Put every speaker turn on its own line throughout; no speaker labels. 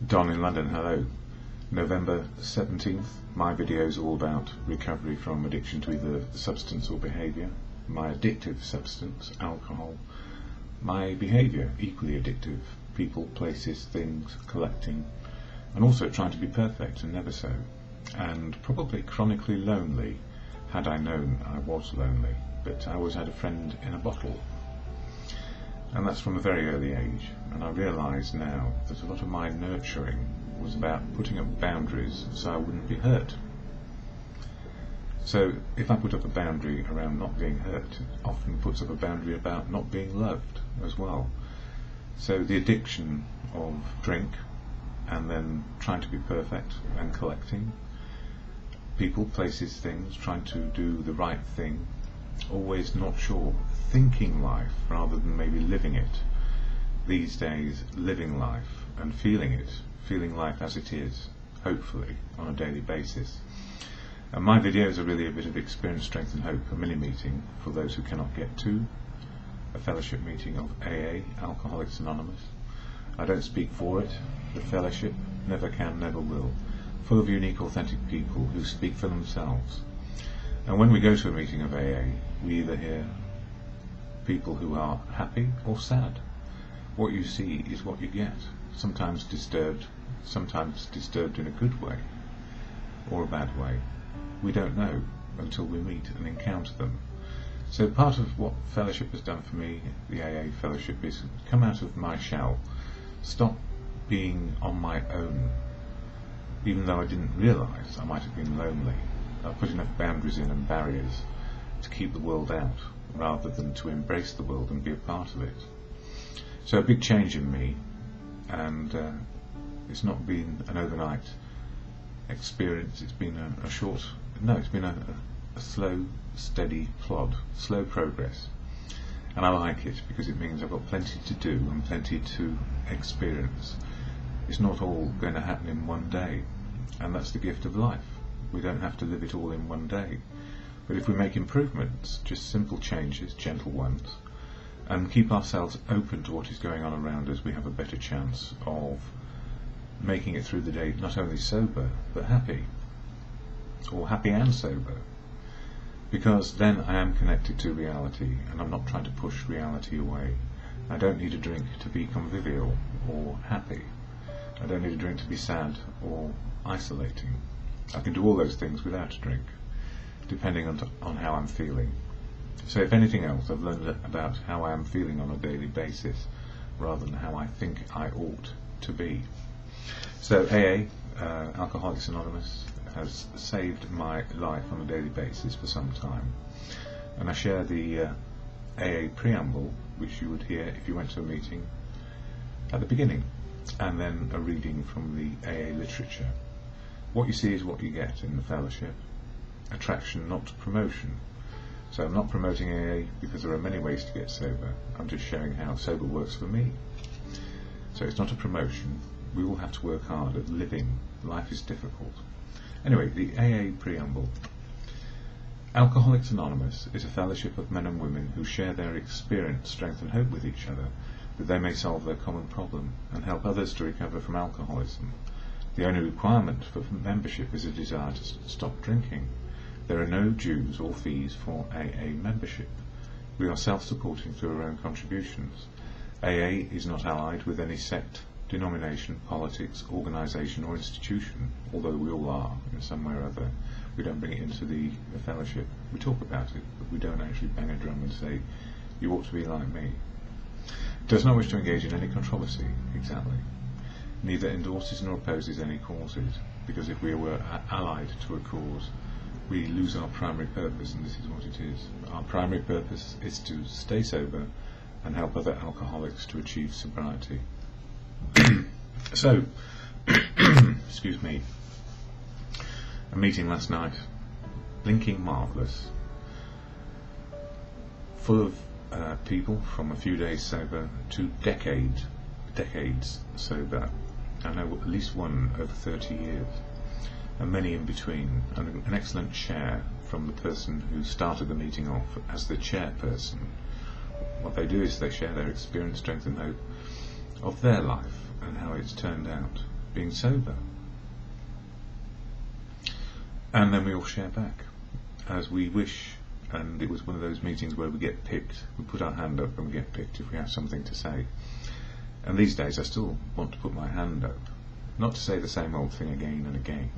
Don in London, hello. November 17th, my videos are all about recovery from addiction to either substance or behaviour. My addictive substance, alcohol. My behaviour, equally addictive, people, places, things, collecting, and also trying to be perfect and never so. And probably chronically lonely. Had I known I was lonely, but I always had a friend in a bottle. And that's from a very early age, and I realise now that a lot of my nurturing was about putting up boundaries so I wouldn't be hurt. So if I put up a boundary around not being hurt, it often puts up a boundary about not being loved as well. So the addiction of drink, and then trying to be perfect and collecting, people, places, things, trying to do the right thing, always not sure, thinking life rather than maybe living it. These days, living life and feeling life as it is, hopefully, on a daily basis. And my videos are really a bit of experience, strength and hope, a mini-meeting for those who cannot get to, a fellowship meeting of AA, Alcoholics Anonymous. I don't speak for it, the fellowship never can, never will, full of unique, authentic people who speak for themselves. And when we go to a meeting of AA, we either hear people who are happy or sad. What you see is what you get, sometimes disturbed in a good way or a bad way. We don't know until we meet and encounter them. So part of what fellowship has done for me, the AA fellowship, is come out of my shell, stop being on my own, even though I didn't realise I might have been lonely. I put enough boundaries in and barriers to keep the world out, rather than to embrace the world and be a part of it. So a big change in me, and it's not been an overnight experience. It's been it's been a slow, steady plod, slow progress. And I like it because it means I've got plenty to do and plenty to experience. It's not all going to happen in one day, and that's the gift of life. We don't have to live it all in one day. But if we make improvements, just simple changes, gentle ones, and keep ourselves open to what is going on around us, we have a better chance of making it through the day, not only sober, but happy, or happy and sober. Because then I am connected to reality, and I'm not trying to push reality away. I don't need a drink to be convivial or happy. I don't need a drink to be sad or isolating. I can do all those things without a drink, depending on how I'm feeling. So if anything else, I've learned about how I am feeling on a daily basis, rather than how I think I ought to be. So AA, Alcoholics Anonymous, has saved my life on a daily basis for some time. And I share the AA preamble, which you would hear if you went to a meeting, at the beginning, and then a reading from the AA literature. What you see is what you get in the fellowship. Attraction, not promotion. So I'm not promoting AA because there are many ways to get sober. I'm just showing how sober works for me. So it's not a promotion. We all have to work hard at living. Life is difficult. Anyway, the AA preamble. Alcoholics Anonymous is a fellowship of men and women who share their experience, strength and hope with each other, that they may solve their common problem and help others to recover from alcoholism. The only requirement for membership is a desire to stop drinking. There are no dues or fees for AA membership. We are self-supporting through our own contributions. AA is not allied with any sect, denomination, politics, organisation or institution, although we all are in some way or other. We don't bring it into the fellowship. We talk about it, but we don't actually bang a drum and say, you ought to be like me. It does not wish to engage in any controversy, exactly. Neither endorses nor opposes any causes, because if we were allied to a cause, we lose our primary purpose, and this is what it is. Our primary purpose is to stay sober and help other alcoholics to achieve sobriety. So, excuse me, a meeting last night, blinking marvellous, full of people from a few days sober to decades sober. I know at least one over 30 years, and many in between, and an excellent share from the person who started the meeting off as the chairperson. What they do is they share their experience, strength and hope of their life and how it's turned out. being sober. And then we all share back as we wish, and it was one of those meetings where we get picked, we put our hand up and we get picked if we have something to say. And these days I still want to put my hand up, not to say the same old thing again and again,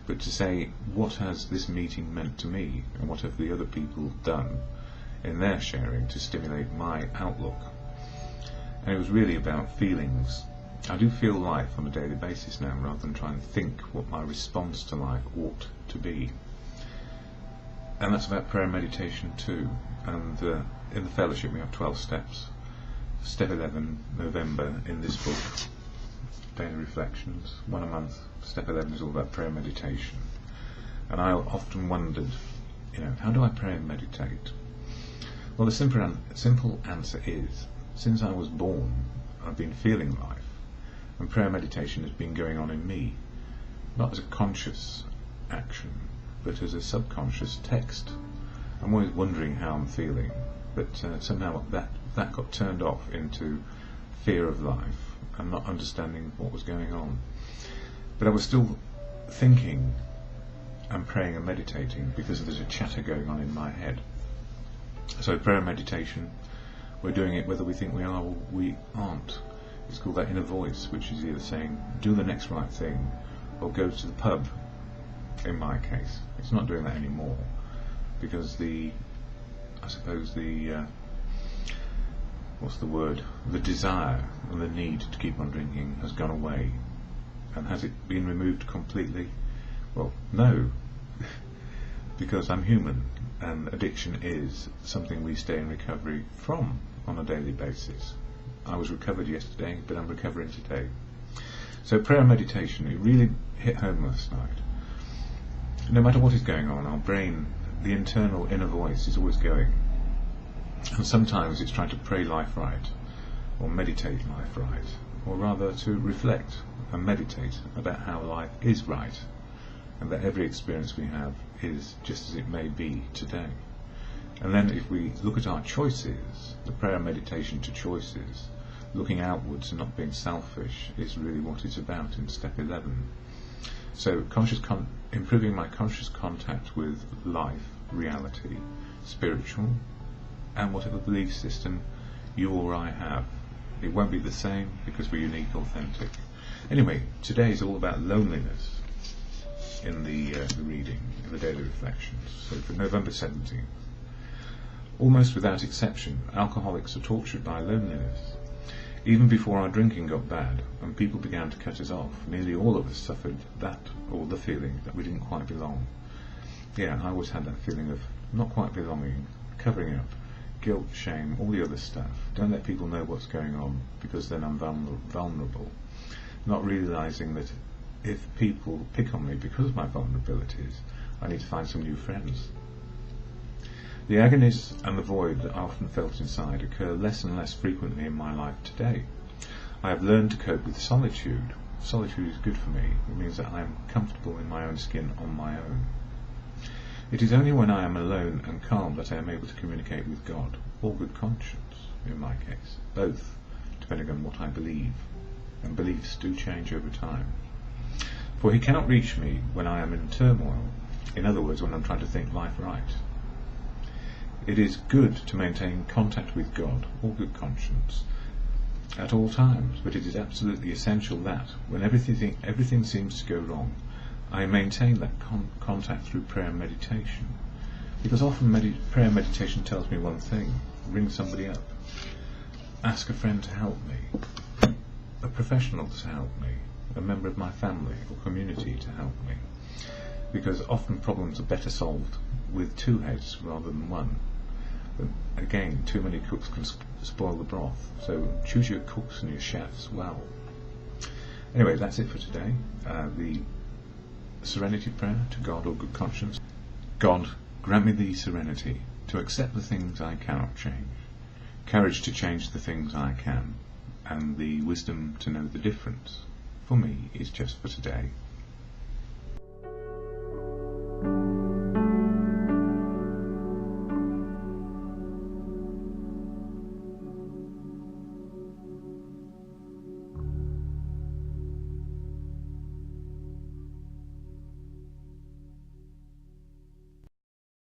but to say what has this meeting meant to me and what have the other people done in their sharing to stimulate my outlook. And it was really about feelings. I do feel life on a daily basis now rather than try and think what my response to life ought to be. And that's about prayer and meditation too. And in the fellowship we have 12 steps. Step 11, November, in this book, Daily Reflections, 1 a month. Step 11 is all about prayer and meditation. And I often wondered, how do I pray and meditate? Well, the simple answer is, since I was born, I've been feeling life, and prayer and meditation has been going on in me, not as a conscious action, but as a subconscious text. I'm always wondering how I'm feeling, but somehow that got turned off into fear of life and not understanding what was going on. But I was still thinking and praying and meditating because there's a chatter going on in my head. So prayer and meditation, we're doing it whether we think we are or we aren't. It's called that inner voice, which is either saying, do the next right thing, or go to the pub, in my case. It's not doing that anymore, because the desire and the need to keep on drinking has gone away. And has it been removed completely? Well, no, because I'm human, and addiction is something we stay in recovery from on a daily basis. I was recovered yesterday, but I'm recovering today. So prayer and meditation, it really hit home last night. No matter what is going on, our brain, the internal inner voice, is always going. And sometimes it's trying to pray life right, or meditate life right, or rather to reflect and meditate about how life is right, and that every experience we have is just as it may be today. And then if we look at our choices, the prayer and meditation to choices, looking outwards and not being selfish, is really what it's about in step 11. So improving my conscious contact with life, reality, spiritual, and whatever belief system you or I have. It won't be the same because we're unique, authentic. Anyway, today is all about loneliness in the reading, in the daily reflections. So for November 17th, almost without exception, alcoholics are tortured by loneliness. Even before our drinking got bad and people began to cut us off, nearly all of us suffered that, or the feeling that we didn't quite belong. Yeah, I always had that feeling of not quite belonging, covering up, guilt, shame, all the other stuff. Don't let people know what's going on, because then I'm vulnerable. Not realising that if people pick on me because of my vulnerabilities, I need to find some new friends. The agonies and the void that I often felt inside occur less and less frequently in my life today. I have learned to cope with solitude. Solitude is good for me. It means that I am comfortable in my own skin on my own. It is only when I am alone and calm that I am able to communicate with God, or good conscience, in my case, both, depending on what I believe, and beliefs do change over time. For he cannot reach me when I am in turmoil, in other words, when I'm trying to think life right. It is good to maintain contact with God, or good conscience, at all times, but it is absolutely essential that, when everything seems to go wrong, I maintain that contact through prayer and meditation. Because often prayer and meditation tells me one thing: ring somebody up, ask a friend to help me, a professional to help me, a member of my family or community to help me. Because often problems are better solved with two heads rather than one. But again, too many cooks can spoil the broth, so choose your cooks and your chefs well. Anyway, that's it for today. The serenity prayer to God or good conscience. God, grant me the serenity to accept the things I cannot change, courage to change the things I can, and the wisdom to know the difference. For me, is just for today.